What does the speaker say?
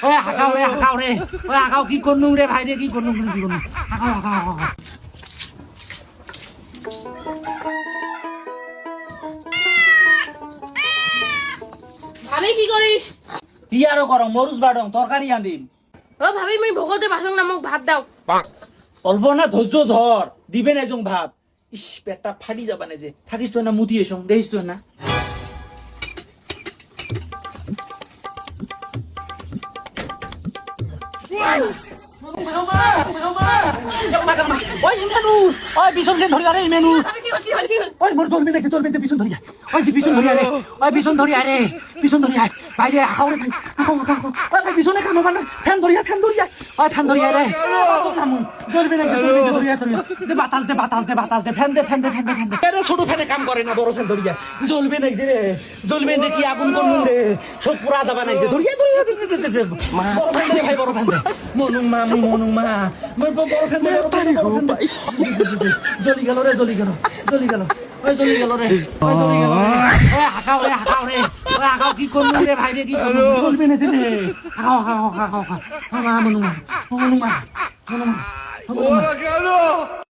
ওই হাঁকাও রে হাঁকাও রে ওই হাঁকাও কি করলুম রে ভাই রে কি করলুম কি করলুম হাঁকাও হাঁকাও হাঁকাও ভাবি কি করিস? কি আরো করো মরুচ বাড়ং তরকারি আনিম ও ভাবি মই ভকতে বাসং না মোক ভাত দাও। অল্প না ধৈর্য ধর দিবেন এজং ভাত ইস পেটটা ফাটি যাবা না যে থাকিস তো না মুতি এসং দেখিস তো না ওই মেনু ওই বিছন কেন ধরি আরে মেনু ভাবি কি হল কি হল কি হল? ওই মোর চলবে নাকি চলবে বিছন ধরি ওই যে বিছন ধরি আরে ওই বিছন ধরি আরে বিছন ধরি আয় বাইরে আখাও রে আখাও আখাও ওই বিছনে কাম মানে ফ্যান ধরি ওই ফ্যান ধরি আরে নামুন চলবে নাকি চলবে ধরি আয় দে বাতাস দে ফ্যান দে আরে ছোট ফ্যানে কাম করে না বড় ফ্যান ধরি আয় জ্বলবে নাকি রে জ্বলবে যে কি আগুন করলুম রে সব পুরা দাবা নাই যে ধরি বড় ফ্যান দে ভাই বড় ফ্যান দে মনুং মা মোর বড় ফ্যান দে জ্বলি গেল রে ওই জ্বলি গেল রে ওই হাঁকাও রে ওই হাঁকাও কি করলুম রে ভাই রে কি করলুম চলবে না রে হাঁকাও মনুং মা